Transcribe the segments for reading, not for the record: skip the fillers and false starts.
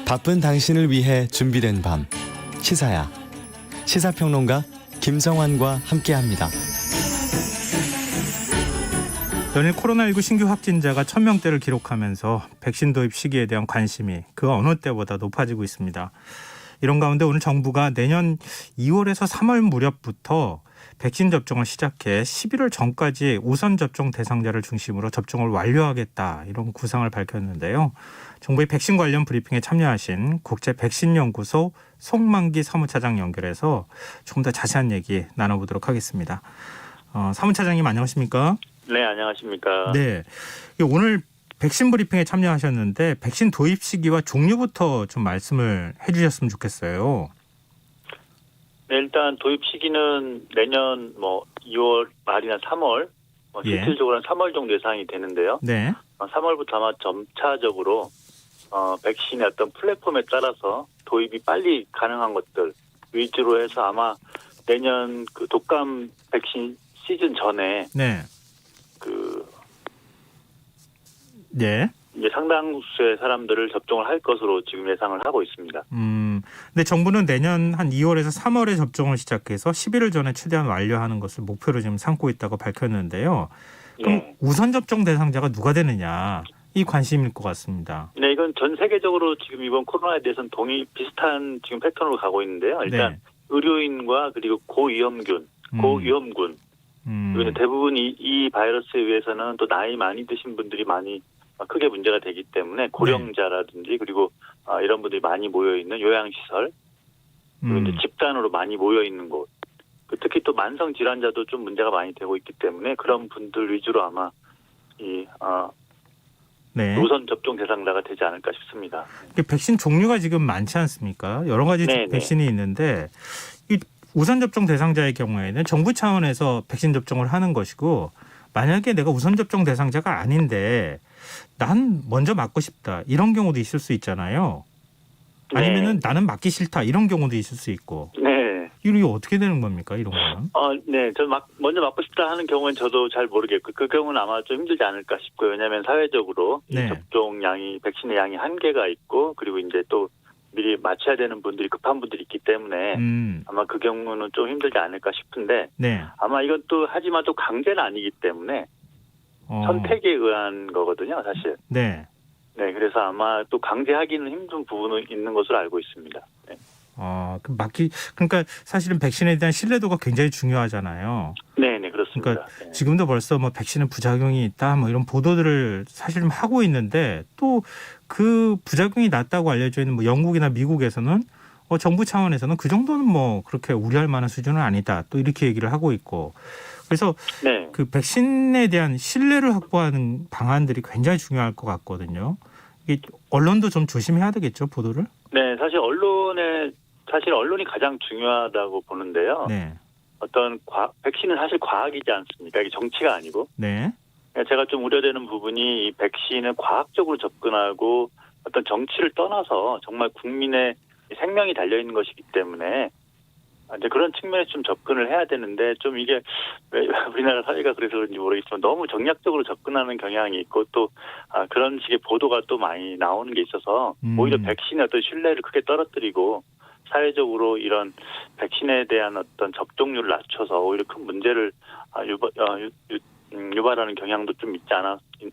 바쁜 당신을 위해 준비된 밤 시사야. 시사평론가 김성환과 함께합니다. 연일 코로나19 신규 확진자가 1000명대를 기록하면서 백신 도입 시기에 대한 관심이 그 어느 때보다 높아지고 있습니다. 이런 가운데 오늘 정부가 내년 2월에서 3월 무렵부터 백신 접종을 시작해 11월 전까지 우선 접종 대상자를 중심으로 접종을 완료하겠다, 이런 구상을 밝혔는데요. 정부의 백신 관련 브리핑에 참여하신 국제백신연구소 송만기 사무차장 연결해서 조금 더 자세한 얘기 나눠보도록 하겠습니다. 사무차장님 안녕하십니까? 네, 안녕하십니까? 네, 오늘 백신 브리핑에 참여하셨는데 백신 도입 시기와 종류부터 좀 말씀을 해주셨으면 좋겠어요. 네, 일단 도입 시기는 내년 2월 말이나 3월, 실질적으로는 3월 정도 예상이 되는데요. 네. 3월부터 아마 점차적으로 백신의 어떤 플랫폼에 따라서 도입이 빨리 가능한 것들 위주로 해서 아마 내년 그 독감 백신 시즌 전에 네. 네. 이제 상당수의 사람들을 접종을 할 것으로 지금 예상을 하고 있습니다. 근데 정부는 내년 한 2월에서 3월에 접종을 시작해서 11월 전에 최대한 완료하는 것을 목표로 지금 삼고 있다고 밝혔는데요. 그럼 네. 우선 접종 대상자가 누가 되느냐, 이 관심일 것 같습니다. 네, 이건 전 세계적으로 지금 이번 코로나에 대해서는 비슷한 지금 패턴으로 가고 있는데요. 일단 네. 의료인과 그리고 고위험군, 그리고 대부분 이 바이러스에 의해서는 또 나이 많이 드신 분들이 많이 크게 문제가 되기 때문에 고령자라든지 그리고 이런 분들이 많이 모여 있는 요양시설, 그리고 이제 집단으로 많이 모여 있는 곳, 특히 또 만성 질환자도 좀 문제가 많이 되고 있기 때문에 그런 분들 위주로 아마 네. 우선 접종 대상자가 되지 않을까 싶습니다. 백신 종류가 지금 많지 않습니까? 여러 가지 백신이 있는데 이 우선 접종 대상자의 경우에는 정부 차원에서 백신 접종을 하는 것이고, 만약에 내가 우선 접종 대상자가 아닌데 난 먼저 맞고 싶다, 이런 경우도 있을 수 있잖아요. 아니면은 나는 맞기 싫다, 이런 경우도 있을 수 있고. 네. 이게 어떻게 되는 겁니까, 이런 거는? 네. 저 먼저 맞고 싶다 하는 경우는 저도 잘 모르겠고, 그 경우는 아마 좀 힘들지 않을까 싶고요. 왜냐하면 사회적으로 이 접종량이, 백신의 양이 한계가 있고, 그리고 이제 또 미리 맞춰야 되는 분들이, 급한 분들이 있기 때문에 아마 그 경우는 좀 힘들지 않을까 싶은데, 아마 이건 또 하지만 또 강제는 아니기 때문에 선택에 의한 거거든요, 사실. 네, 그래서 아마 또 강제하기는 힘든 부분은 있는 것으로 알고 있습니다. 네. 그러니까 사실은 백신에 대한 신뢰도가 굉장히 중요하잖아요. 네, 그렇습니다. 그러니까 지금도 벌써 부작용이 부작용이 있다, 이런 보도들을 사실 하고 있는데, 또 그 부작용이 낮다고 알려져 있는 영국이나 미국에서는 정부 차원에서는 그 정도는 그렇게 우려할 만한 수준은 아니다, 또 이렇게 얘기를 하고 있고. 그래서 그 백신에 대한 신뢰를 확보하는 방안들이 굉장히 중요할 것 같거든요. 이게 언론도 좀 조심해야 되겠죠, 보도를? 네, 사실 언론이 가장 중요하다고 보는데요. 네. 백신은 사실 과학이지 않습니까? 이게 정치가 아니고. 네. 제가 좀 우려되는 부분이 이 백신을 과학적으로 접근하고 어떤 정치를 떠나서 정말 국민의 생명이 달려있는 것이기 때문에 이제 그런 측면에서 좀 접근을 해야 되는데, 좀 이게 왜 우리나라 사회가 그래서 그런지 모르겠지만 너무 정략적으로 접근하는 경향이 있고, 또 그런 식의 보도가 또 많이 나오는 게 있어서 오히려 백신의 어떤 신뢰를 크게 떨어뜨리고 사회적으로 이런 백신에 대한 어떤 접종률을 낮춰서 오히려 큰 문제를 유발하는 경향도 좀 있지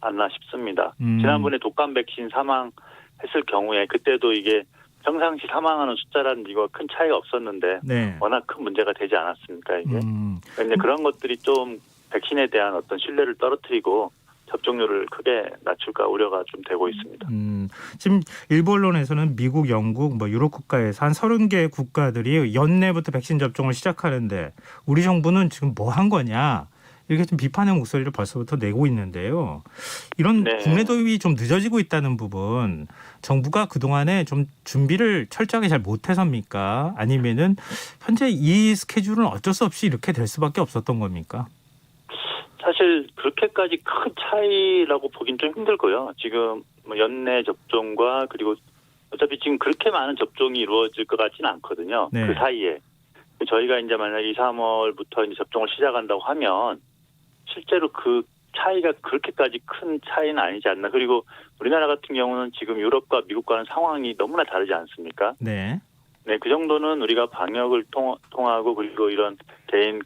않나 싶습니다. 지난번에 독감 백신 사망했을 경우에 그때도 이게 평상시 사망하는 숫자라는 이거 큰 차이가 없었는데 워낙 큰 문제가 되지 않았습니까, 이게. 그런데 그런 것들이 좀 백신에 대한 어떤 신뢰를 떨어뜨리고 접종률을 크게 낮출까 우려가 좀 되고 있습니다. 지금 일부 언론에서는 미국, 영국, 유럽 국가에서 한 30개 국가들이 연내부터 백신 접종을 시작하는데 우리 정부는 지금 뭐 한 거냐, 이렇게 좀 비판의 목소리를 벌써부터 내고 있는데요. 이런 국내 도입이 좀 늦어지고 있다는 부분, 정부가 그동안에 좀 준비를 철저하게 잘 못해서입니까? 아니면은 현재 이 스케줄은 어쩔 수 없이 이렇게 될 수밖에 없었던 겁니까? 사실 그렇게까지 큰 차이라고 보긴 좀 힘들고요. 지금 연내 접종과, 그리고 어차피 지금 그렇게 많은 접종이 이루어질 것 같지는 않거든요. 그 사이에. 저희가 이제 만약 2, 3월부터 이제 접종을 시작한다고 하면 실제로 그 차이가 그렇게까지 큰 차이는 아니지 않나. 그리고 우리나라 같은 경우는 지금 유럽과 미국과는 상황이 너무나 다르지 않습니까? 네. 네, 그 정도는 우리가 방역을 통하고 그리고 이런 개인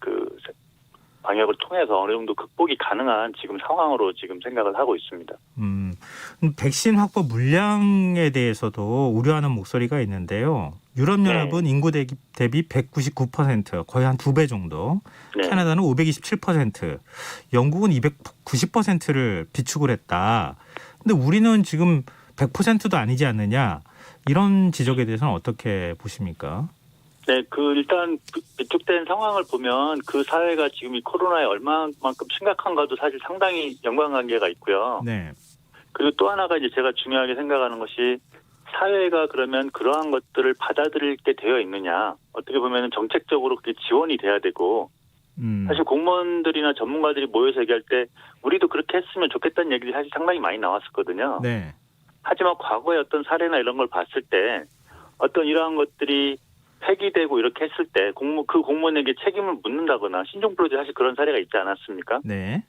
방역을 통해서 어느 정도 극복이 가능한 지금 상황으로 지금 생각을 하고 있습니다. 백신 확보 물량에 대해서도 우려하는 목소리가 있는데요. 유럽연합은 네. 인구 대비 199%, 거의 한 2배 정도. 네. 캐나다는 527%, 영국은 290%를 비축을 했다. 근데 우리는 지금 100%도 아니지 않느냐. 이런 지적에 대해서는 어떻게 보십니까? 네, 일단 비축된 상황을 보면 그 사회가 지금 이 코로나에 얼마만큼 심각한가도 사실 상당히 연관관계가 있고요. 네. 그리고 또 하나가 이제 제가 중요하게 생각하는 것이 사회가 그러면 그러한 것들을 받아들이게 되어 있느냐. 어떻게 보면 정책적으로 그게 지원이 돼야 되고 사실 공무원들이나 전문가들이 모여서 얘기할 때 우리도 그렇게 했으면 좋겠다는 얘기들이 사실 상당히 많이 나왔었거든요. 네. 하지만 과거의 어떤 사례나 이런 걸 봤을 때 어떤 이러한 것들이 폐기되고 이렇게 했을 때 그 공무원에게 책임을 묻는다거나 신종플루제 사실 그런 사례가 있지 않았습니까? 네.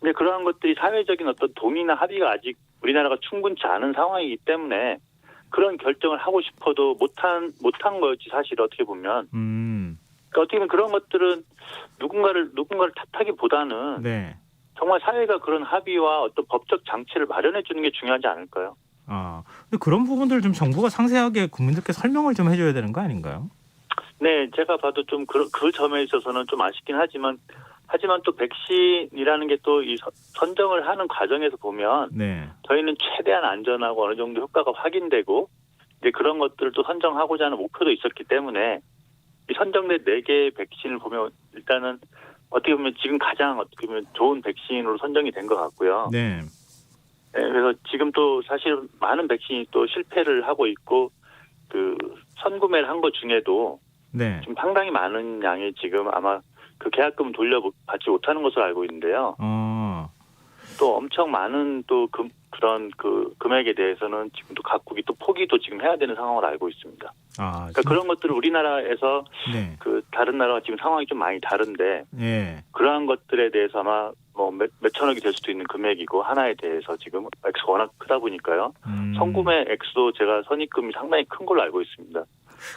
근데 그러한 것들이 사회적인 어떤 동의나 합의가 아직 우리나라가 충분치 않은 상황이기 때문에 그런 결정을 하고 싶어도 못한 거였지 사실 어떻게 보면. 그러니까 어떻게 보면 그런 것들은 누군가를 탓하기보다는 네. 정말 사회가 그런 합의와 어떤 법적 장치를 마련해 주는 게 중요하지 않을까요? 근데 그런 부분들 좀 정부가 상세하게 국민들께 설명을 좀 해줘야 되는 거 아닌가요? 네, 제가 봐도 좀 그 점에 있어서는 좀 아쉽긴 하지만 또 백신이라는 게 또 이 선정을 하는 과정에서 보면 네. 저희는 최대한 안전하고 어느 정도 효과가 확인되고 이제 그런 것들을 또 선정하고자 하는 목표도 있었기 때문에 이 선정된 4개의 백신을 보면 일단은 어떻게 보면 지금 가장 어떻게 보면 좋은 백신으로 선정이 된 것 같고요. 네. 네, 그래서 지금 또 사실 많은 백신이 또 실패를 하고 있고 그 선구매를 한 것 중에도 네. 지금 상당히 많은 양이 지금 아마 그 계약금 돌려받지 못하는 것으로 알고 있는데요. 또 엄청 많은 또 그런 금액에 대해서는 지금 또 각국이 또 포기도 지금 해야 되는 상황을 알고 있습니다. 그러니까 그런 것들을 우리나라에서 네. 다른 나라와 지금 상황이 좀 많이 다른데 네. 그러한 것들에 대해서 아마 뭐 몇천억이 될 수도 있는 금액이고 하나에 대해서 지금 액수가 워낙 크다 보니까요. 선구매 액수도 제가 선입금이 상당히 큰 걸로 알고 있습니다.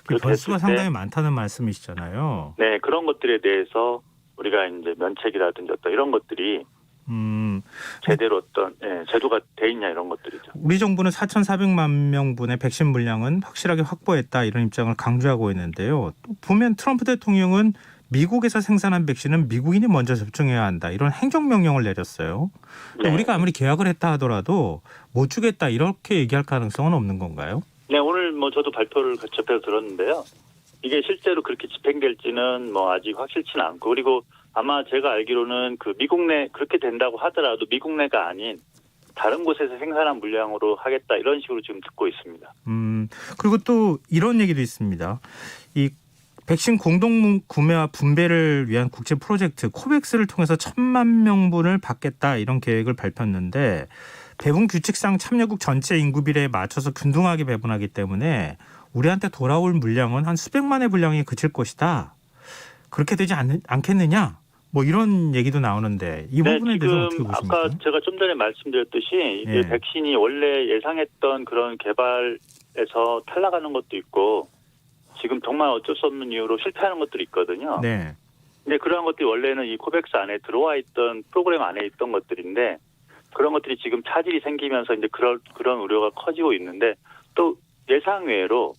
그 벌수가 상당히 많다는 말씀이시잖아요. 네, 그런 것들에 대해서 우리가 이제 면책이라든지 어떤 이런 것들이 제대로 어떤 제도가 돼 있냐 이런 것들이죠. 우리 정부는 4,400만 명분의 백신 물량은 확실하게 확보했다 이런 입장을 강조하고 있는데요. 또 보면 트럼프 대통령은 미국에서 생산한 백신은 미국인이 먼저 접종해야 한다 이런 행정명령을 내렸어요. 네. 우리가 아무리 계약을 했다 하더라도 못 주겠다 이렇게 얘기할 가능성은 없는 건가요? 네, 오늘 뭐 저도 발표를 접해서 들었는데요. 이게 실제로 그렇게 집행될지는 뭐 아직 확실치는 않고 그리고 아마 제가 알기로는 그 미국 내 그렇게 된다고 하더라도 미국 내가 아닌 다른 곳에서 생산한 물량으로 하겠다 이런 식으로 지금 듣고 있습니다. 그리고 또 이런 얘기도 있습니다. 이 백신 공동 구매와 분배를 위한 국제 프로젝트 코백스를 통해서 1,000만 명분을 받겠다 이런 계획을 밝혔는데 배분 규칙상 참여국 전체 인구 비례에 맞춰서 균등하게 배분하기 때문에 우리한테 돌아올 물량은 한 수백만의 분량이 그칠 것이다. 그렇게 되지 않겠느냐? 뭐 이런 얘기도 나오는데 이 부분에 대해서 어떻게 보십니까? 아까 제가 좀 전에 말씀드렸듯이 이게 백신이 원래 예상했던 그런 개발에서 탈락하는 것도 있고 지금 정말 어쩔 수 없는 이유로 실패하는 것들이 있거든요. 네. 근데 그러한 것들이 원래는 이 코백스 안에 들어와 있던 프로그램 안에 있던 것들인데 그런 것들이 지금 차질이 생기면서 이제 그런 우려가 커지고 있는데 또 예상외로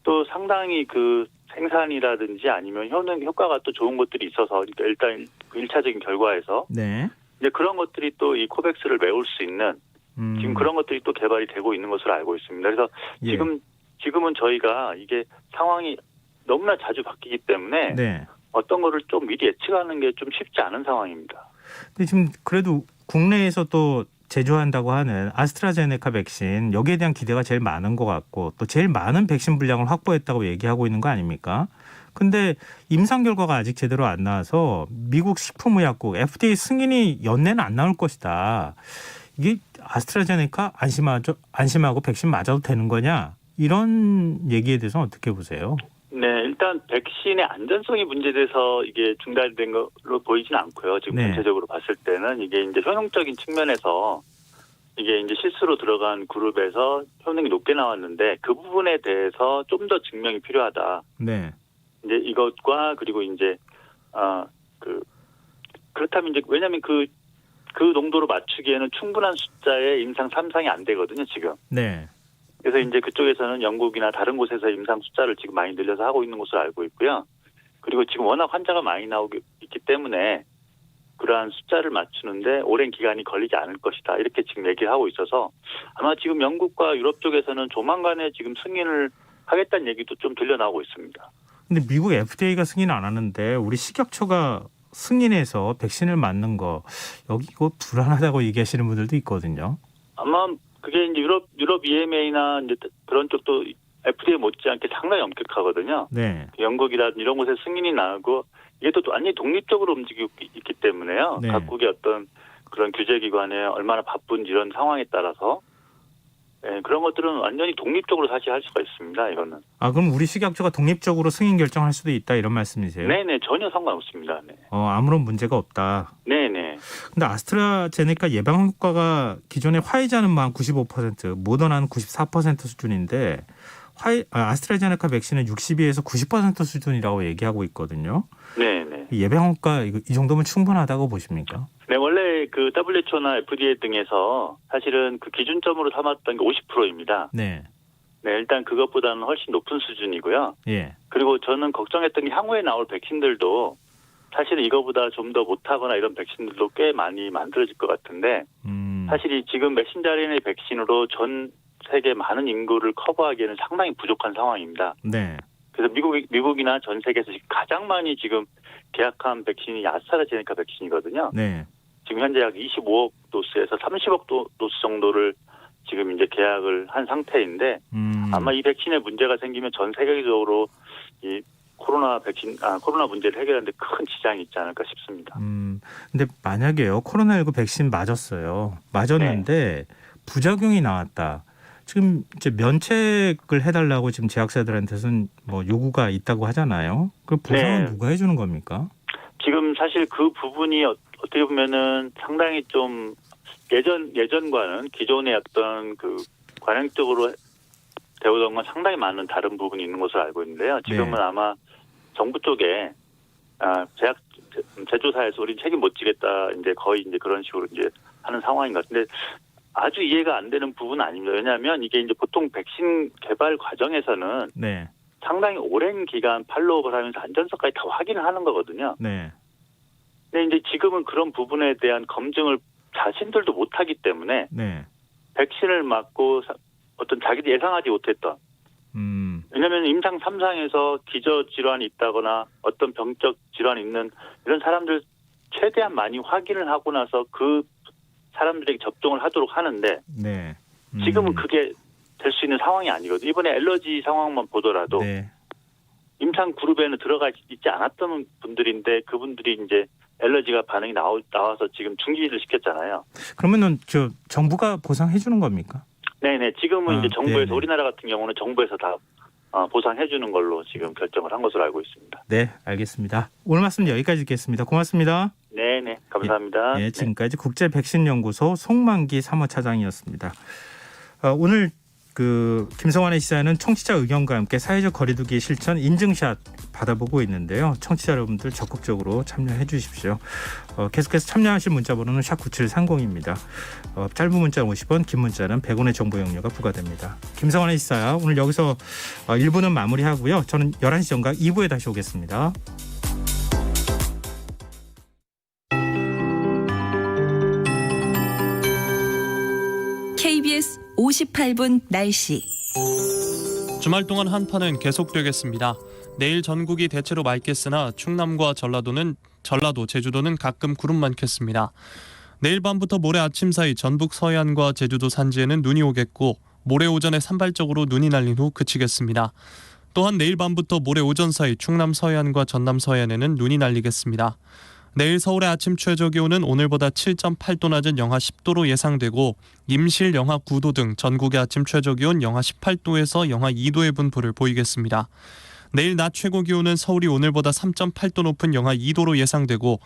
또 상당히 그 생산이라든지 아니면 효과가 또 좋은 것들이 있어서 일단 1차적인 결과에서 이제 그런 것들이 또 이 코백스를 메울 수 있는 지금 그런 것들이 또 개발이 되고 있는 것으로 알고 있습니다. 그래서 지금은 저희가 이게 상황이 너무나 자주 바뀌기 때문에 어떤 거를 좀 미리 예측하는 게 좀 쉽지 않은 상황입니다. 근데 지금 그래도 국내에서 또 제조한다고 하는 아스트라제네카 백신 여기에 대한 기대가 제일 많은 것 같고 또 제일 많은 백신 분량을 확보했다고 얘기하고 있는 거 아닙니까? 근데 임상 결과가 아직 제대로 안 나와서 미국 식품의약국 FDA 승인이 연내는 안 나올 것이다. 이게 아스트라제네카 안심하고 백신 맞아도 되는 거냐? 이런 얘기에 대해서는 어떻게 보세요? 네, 일단 백신의 안전성이 문제돼서 이게 중단된 걸로 보이지는 않고요. 지금 네. 전체적으로 봤을 때는 이게 이제 효능적인 측면에서 이게 이제 실수로 들어간 그룹에서 효능이 높게 나왔는데 그 부분에 대해서 좀 더 증명이 필요하다. 네. 이제 이것과 그리고 이제 그렇다면 이제 왜냐하면 그 농도로 맞추기에는 충분한 숫자의 임상 3상이 안 되거든요, 지금. 네. 그래서 이제 그쪽에서는 영국이나 다른 곳에서 임상 숫자를 지금 많이 늘려서 하고 있는 것으로 알고 있고요. 그리고 지금 워낙 환자가 많이 나오고 있기 때문에 그러한 숫자를 맞추는데 오랜 기간이 걸리지 않을 것이다. 이렇게 지금 얘기를 하고 있어서 아마 지금 영국과 유럽 쪽에서는 조만간에 지금 승인을 하겠다는 얘기도 좀 들려나오고 있습니다. 근데 미국 FDA가 승인 안 하는데 우리 식약처가 승인해서 백신을 맞는 거 여기 이거 불안하다고 얘기하시는 분들도 있거든요. 아마 그게 이제 유럽 EMA나 이제 그런 쪽도 FDA 못지않게 상당히 엄격하거든요. 네. 영국이라든지 이런 곳에 승인이 나고 이게 또 완전히 독립적으로 움직이고 있기 때문에요. 네. 각국의 어떤 그런 규제기관에 얼마나 바쁜지 이런 상황에 따라서 그런 것들은 완전히 독립적으로 사실 할 수가 있습니다. 이거는. 아 그럼 우리 식약처가 독립적으로 승인 결정할 수도 있다 이런 말씀이세요? 네네 전혀 상관없습니다. 네. 아무런 문제가 없다. 네네. 근데 아스트라제네카 예방 효과가 기존의 화이자는 한 95%, 모더나는 94% 수준인데 아스트라제네카 백신은 62에서 90% 수준이라고 얘기하고 있거든요. 네네. 예방 효과 이 정도면 충분하다고 보십니까? 네, 원래 그 WHO나 FDA 등에서 사실은 그 기준점으로 삼았던 게 50%입니다. 네. 네, 일단 그것보다는 훨씬 높은 수준이고요. 예. 그리고 저는 걱정했던 게 향후에 나올 백신들도 사실은 이거보다 좀 더 못하거나 이런 백신들도 꽤 많이 만들어질 것 같은데 사실 이 지금 메신저 RNA 백신으로 전 세계 많은 인구를 커버하기에는 상당히 부족한 상황입니다. 네. 그래서 미국이나 전 세계에서 가장 많이 지금 계약한 백신이 아스트라제네카 백신이거든요. 네. 지금 현재 약 25억 도스에서 30억 도스 정도를 지금 이제 계약을 한 상태인데 아마 이 백신에 문제가 생기면 전 세계적으로 이 코로나 문제를 해결하는데 큰 지장이 있지 않을까 싶습니다. 근데 만약에요 코로나19 백신 맞았는데 부작용이 나왔다. 지금 이제 면책을 해달라고 지금 제약사들한테는 뭐 요구가 있다고 하잖아요. 그 보상은 누가 해주는 겁니까? 지금 사실 그 부분이 어떻게 보면은 상당히 좀 예전과는 기존의 어떤 그 관행적으로 배우던 건 상당히 많은 다른 부분이 있는 것으로 알고 있는데요. 지금은 아마 정부 쪽에 제조사에서 우리 책임 못 지겠다 이제 거의 이제 그런 식으로 이제 하는 상황인 것 같은데 아주 이해가 안 되는 부분은 아닙니다. 왜냐하면 이게 이제 보통 백신 개발 과정에서는 상당히 오랜 기간 팔로우업을 하면서 안전성까지 다 확인을 하는 거거든요. 네. 근데 이제 지금은 그런 부분에 대한 검증을 자신들도 못하기 때문에 백신을 맞고 어떤 자기도 예상하지 못했던 왜냐하면 임상 3상에서 기저 질환이 있다거나 어떤 병적 질환이 있는 이런 사람들 최대한 많이 확인을 하고 나서 그 사람들에게 접종을 하도록 하는데 지금은 그게 될 수 있는 상황이 아니거든요. 이번에 알러지 상황만 보더라도 임상 그룹에는 들어가 있지 않았던 분들인데 그분들이 이제 알러지가 반응이 나와서 지금 중지를 시켰잖아요. 그러면은 정부가 보상해 주는 겁니까? 네네. 지금은 이제 정부에서 우리나라 같은 경우는 정부에서 다 보상해 주는 걸로 지금 결정을 한 것으로 알고 있습니다. 네, 알겠습니다. 오늘 말씀 여기까지 듣겠습니다. 고맙습니다. 네네. 감사합니다. 지금까지 국제백신연구소 송만기 사무차장이었습니다. 오늘 김성환의 시사는 청취자 의견과 함께 사회적 거리두기 실천 인증샷 받아보고 있는데요. 청취자 여러분들 적극적으로 참여해 주십시오. 계속해서 참여하실 문자번호는 샵9730입니다. 짧은 문자 50원, 긴 문자는 100원의 정보 용료가 부과됩니다. 김성환의 시사 오늘 여기서 1부는 마무리하고요. 저는 11시 전각 2부에 다시 오겠습니다. KBS 58분 날씨. 주말 동안 한파는 계속되겠습니다. 내일 전국이 대체로 맑겠으나 충남과 전라도, 제주도는 가끔 구름 많겠습니다. 내일 밤부터 모레 아침 사이 전북 서해안과 제주도 산지에는 눈이 오겠고 모레 오전에 산발적으로 눈이 날린 후 그치겠습니다. 또한 내일 밤부터 모레 오전 사이 충남 서해안과 전남 서해안에는 눈이 날리겠습니다. 내일 서울의 아침 최저기온은 오늘보다 7.8도 낮은 영하 10도로 예상되고 임실 영하 9도 등 전국의 아침 최저기온 영하 18도에서 영하 2도의 분포를 보이겠습니다. 내일 낮 최고 기온은 서울이 오늘보다 3.8도 높은 영하 2도로 예상되고